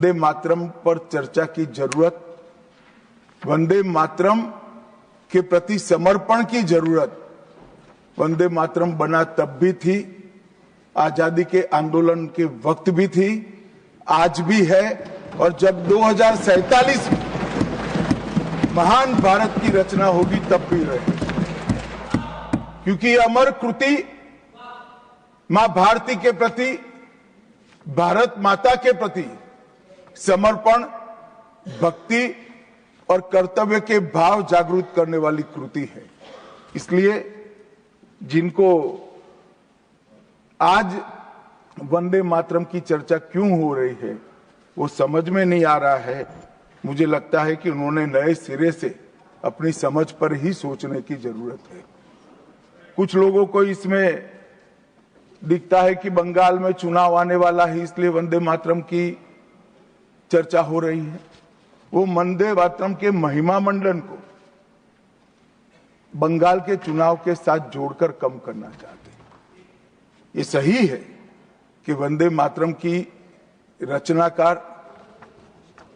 वंदे मातरम पर चर्चा की जरूरत, वंदे मातरम के प्रति समर्पण की जरूरत वंदे मातरम बना तब भी थी, आजादी के आंदोलन के वक्त भी थी, आज भी है। और जब 2047 में महान भारत की रचना होगी तब भी रहे, क्योंकि अमर कृति मां भारती के प्रति, भारत माता के प्रति समर्पण, भक्ति और कर्तव्य के भाव जागृत करने वाली कृति है। इसलिए जिनको आज वंदे मातरम की चर्चा क्यों हो रही है वो समझ में नहीं आ रहा है। मुझे लगता है कि उन्होंने नए सिरे से अपनी समझ पर ही सोचने की जरूरत है। कुछ लोगों को इसमें दिखता है कि बंगाल में चुनाव आने वाला है, इसलिए वंदे मातरम की चर्चा हो रही है। वो वंदे मातरम के महिमा मंडन को बंगाल के चुनाव के साथ जोड़कर कम करना चाहते हैं। ये सही है कि वंदे मातरम की रचनाकार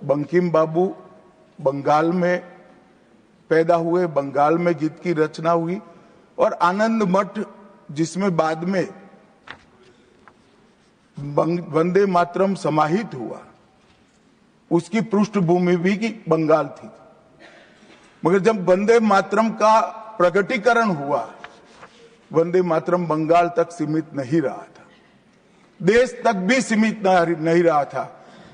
बंकिम बाबू बंगाल में पैदा हुए, बंगाल में गीत की रचना हुई, और आनंद मठ जिसमें बाद में वंदे मातरम समाहित हुआ, उसकी पृष्ठभूमि भी की बंगाल थी। मगर जब वंदे मातरम का प्रकटीकरण हुआ, वंदे मातरम बंगाल तक सीमित नहीं रहा था, देश तक भी सीमित नहीं रहा था।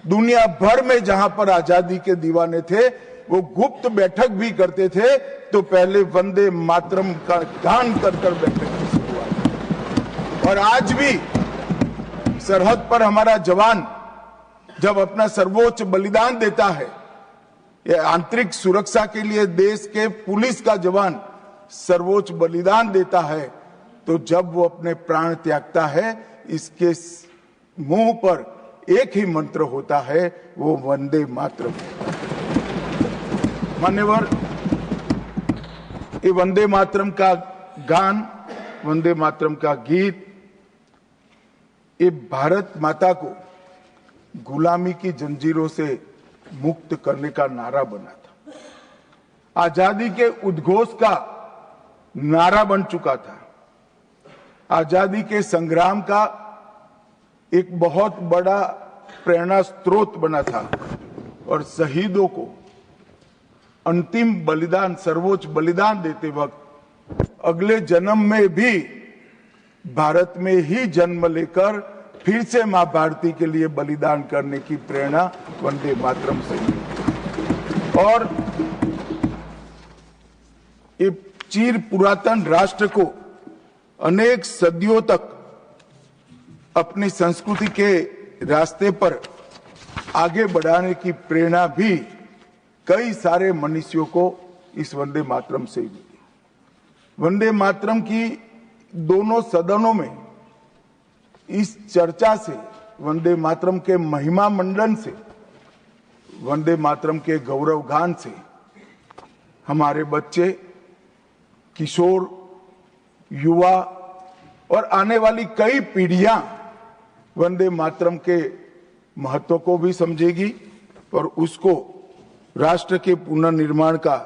दुनिया भर में जहां पर आजादी के दीवाने थे वो गुप्त बैठक भी करते थे तो पहले वंदे मातरम का गान कर बैठक की शुरुआत। और आज भी सरहद पर हमारा जवान जब अपना सर्वोच्च बलिदान देता है, ये आंतरिक सुरक्षा के लिए देश के पुलिस का जवान सर्वोच्च बलिदान देता है, तो जब वो अपने प्राण त्यागता है, इसके मुंह पर एक ही मंत्र होता है, वो वंदे मातरम। मान्यवर, ये वंदे मातरम का गान, वंदे मातरम का गीत, ये भारत माता को गुलामी की जंजीरों से मुक्त करने का नारा बना था, आजादी के उद्घोष का नारा बन चुका था, आजादी के संग्राम का एक बहुत बड़ा प्रेरणा स्रोत बना था। और शहीदों को अंतिम बलिदान, सर्वोच्च बलिदान देते वक्त अगले जन्म में भी भारत में ही जन्म लेकर फिर से मां भारती के लिए बलिदान करने की प्रेरणा वंदे मातरम से मिली। और ये चिर पुरातन राष्ट्र को अनेक सदियों तक अपनी संस्कृति के रास्ते पर आगे बढ़ाने की प्रेरणा भी कई सारे मनुष्यों को इस वंदे मातरम से मिली। वंदे मातरम की दोनों सदनों में इस चर्चा से, वंदे मातरम के महिमा मंडन से, वंदे मातरम के गौरव गान से हमारे बच्चे, किशोर, युवा और आने वाली कई पीढ़ियां वंदे मातरम के महत्व को भी समझेगी और उसको राष्ट्र के पुनर्निर्माण का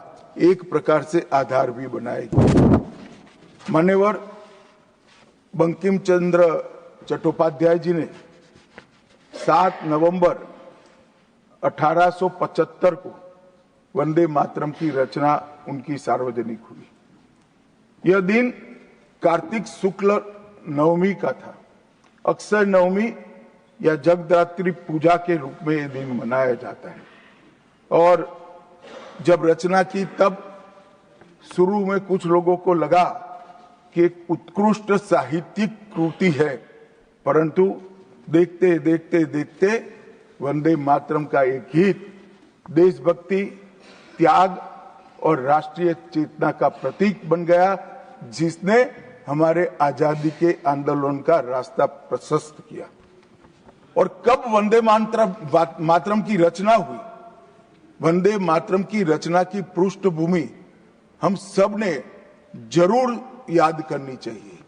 एक प्रकार से आधार भी बनाएगी। मान्यवर, बंकिम चंद्र चट्टोपाध्याय जी ने 7 नवंबर 1875 को वंदे मातरम की रचना उनकी सार्वजनिक हुई। यह दिन कार्तिक शुक्ल नवमी का था। अक्षय नवमी या जगदात्री पूजा के रूप में यह दिन मनाया जाता है। और जब रचना की तब शुरू में कुछ लोगों को लगा कि एक उत्कृष्ट साहित्यिक कृति है, परंतु देखते देखते देखते वंदे मातरम का एक गीत देशभक्ति, त्याग और राष्ट्रीय चेतना का प्रतीक बन गया, जिसने हमारे आजादी के आंदोलन का रास्ता प्रशस्त किया। और कब वंदे मातरम की रचना हुई? वंदे मातरम की रचना की पृष्ठभूमि हम सब ने जरूर याद करनी चाहिए।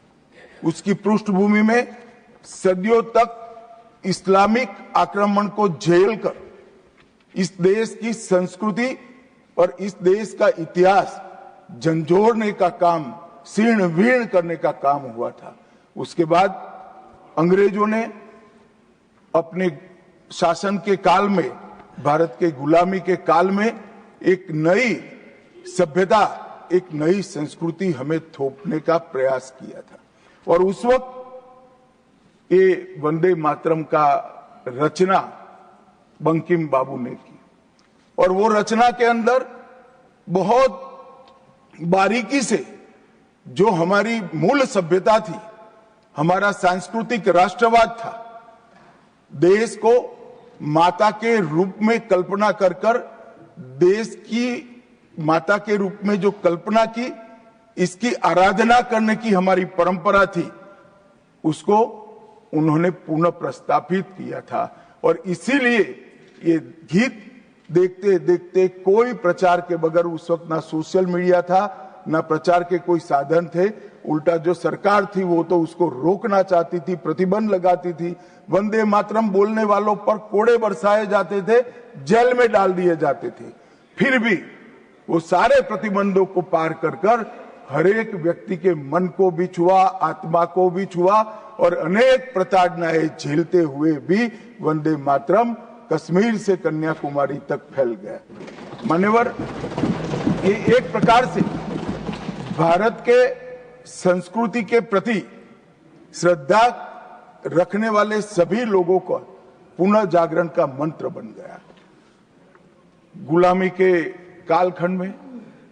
उसकी पृष्ठभूमि में सदियों तक इस्लामिक आक्रमण को झेलकर इस देश की संस्कृति और इस देश का इतिहास झंझोड़ने का काम, शीर्ण वीर्ण करने का काम हुआ था। उसके बाद अंग्रेजों ने अपने शासन के काल में, भारत के गुलामी के काल में एक नई सभ्यता, एक नई संस्कृति हमें थोपने का प्रयास किया था। और उस वक्त ये वंदे मातरम का रचना बंकिम बाबू ने की, और वो रचना के अंदर बहुत बारीकी से जो हमारी मूल सभ्यता थी, हमारा सांस्कृतिक राष्ट्रवाद था, देश को माता के रूप में कल्पना कर कर, देश की माता के रूप में जो कल्पना की, इसकी आराधना करने की हमारी परंपरा थी, उसको उन्होंने पुनः प्रस्तापित किया था। और इसीलिए ये गीत देखते देखते कोई प्रचार के बगैर, उस वक्त ना सोशल मीडिया था, ना प्रचार के कोई साधन थे, उल्टा जो सरकार थी वो तो उसको रोकना चाहती थी, प्रतिबंध लगाती थी, वंदे मातरम बोलने वालों पर कोड़े बरसाए जाते थे, जेल में डाल दिए जाते थे। फिर भी वो सारे प्रतिबंधों को पार कर कर हर एक व्यक्ति के मन को भी छुआ, आत्मा को भी छुआ, और अनेक प्रताड़नाएं झेलते हुए भी वंदे मातरम कश्मीर से कन्याकुमारी तक फैल गया। मान्यवर, ये एक प्रकार से भारत के संस्कृति के प्रति श्रद्धा रखने वाले सभी लोगों को पुनः जागरण का मंत्र बन गया। गुलामी के कालखंड में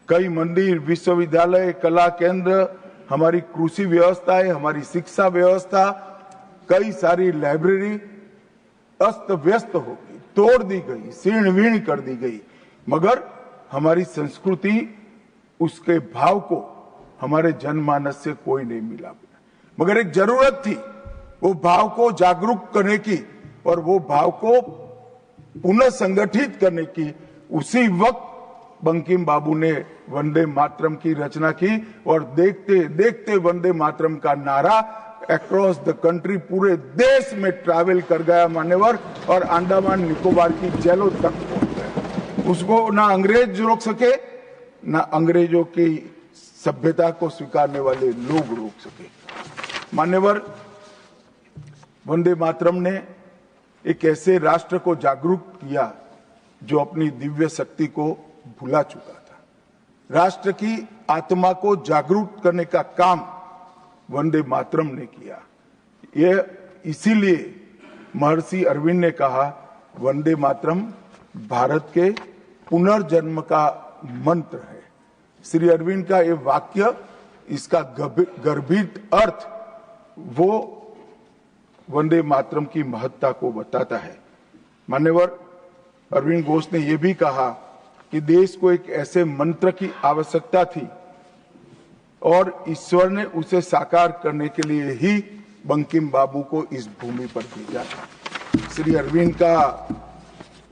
कई मंदिर, विश्वविद्यालय, कला केंद्र, हमारी कृषि व्यवस्था, हमारी शिक्षा व्यवस्था, कई सारी लाइब्रेरी अस्त व्यस्त हो गई, तोड़ दी गई, शीर्ण वीर्ण कर दी गई, मगर हमारी संस्कृति, उसके भाव को हमारे जनमानस से कोई नहीं मिला। मगर एक जरूरत थी वो भाव को जागरूक करने की और वो भाव को पुनः संगठित करने की। उसी वक्त बंकिम बाबू ने वंदे मातरम की रचना की, और देखते देखते वंदे मातरम का नारा अक्रॉस द कंट्री, पूरे देश में ट्रैवल कर गया मान्यवर, और अंडमान निकोबार की जेलों तक पहुंच गया। उसको ना अंग्रेज रोक सके, ना अंग्रेजों की सभ्यता को स्वीकारने वाले लोग रोक सके। मान्यवर, वंदे मातरम ने एक ऐसे राष्ट्र को जागरूक किया जो अपनी दिव्य शक्ति को भुला चुका था। राष्ट्र की आत्मा को जागरूक करने का काम वंदे मातरम ने किया। यह इसीलिए महर्षि अरविंद ने कहा, वंदे मातरम भारत के पुनर्जन्म का मंत्र है। श्री अरविंद का ये वाक्य, इसका गर्भित अर्थ वो वंदे मातरम की महत्ता को बताता है। मान्यवर, अरविंद घोष ने यह भी कहा कि देश को एक ऐसे मंत्र की आवश्यकता थी और ईश्वर ने उसे साकार करने के लिए ही बंकिम बाबू को इस भूमि पर भेजा। श्री अरविंद का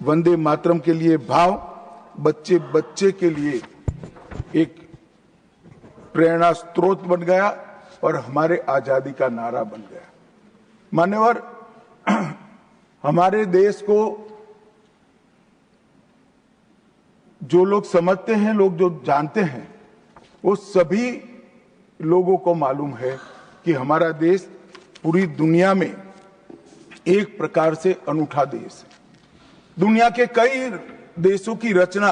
वंदे मातरम के लिए भाव बच्चे बच्चे के लिए एक प्रेरणा स्रोत बन गया और हमारे आजादी का नारा बन गया। मान्यवर, हमारे देश को जो लोग समझते हैं, लोग जो जानते हैं, वो सभी लोगों को मालूम है कि हमारा देश पूरी दुनिया में एक प्रकार से अनूठा देश है। दुनिया के कई देशों की रचना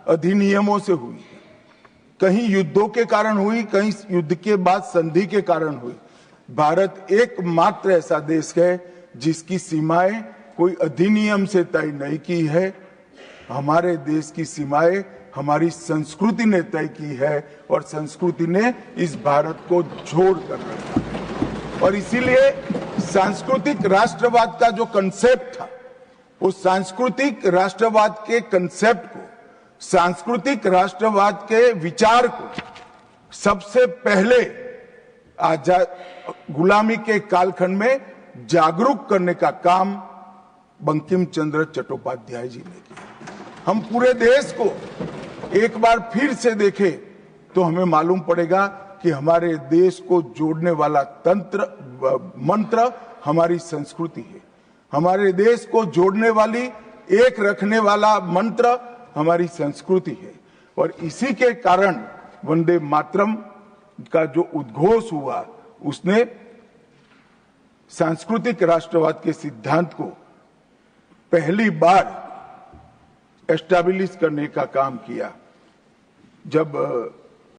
अधिनियमों से हुई, कहीं युद्धों के कारण हुई, कहीं युद्ध के बाद संधि के कारण हुई। भारत एकमात्र ऐसा देश है जिसकी सीमाएं कोई अधिनियम से तय नहीं की है। हमारे देश की सीमाएं हमारी संस्कृति ने तय की है और संस्कृति ने इस भारत को जोड़ कर रखा है। और इसीलिए सांस्कृतिक राष्ट्रवाद का जो कंसेप्ट था, वो सांस्कृतिक राष्ट्रवाद के कंसेप्ट को, सांस्कृतिक राष्ट्रवाद के विचार को सबसे पहले गुलामी के कालखंड में जागरूक करने का काम बंकिम चंद्र चट्टोपाध्याय जी ने किया। हम पूरे देश को एक बार फिर से देखें तो हमें मालूम पड़ेगा कि हमारे देश को जोड़ने वाला मंत्र हमारी संस्कृति है। हमारे देश को जोड़ने वाली एक रखने वाला मंत्र हमारी संस्कृति है और इसी के कारण वंदे मातरम का जो उद्घोष हुआ उसने सांस्कृतिक राष्ट्रवाद के सिद्धांत को पहली बार एस्टैब्लिश करने का काम किया। जब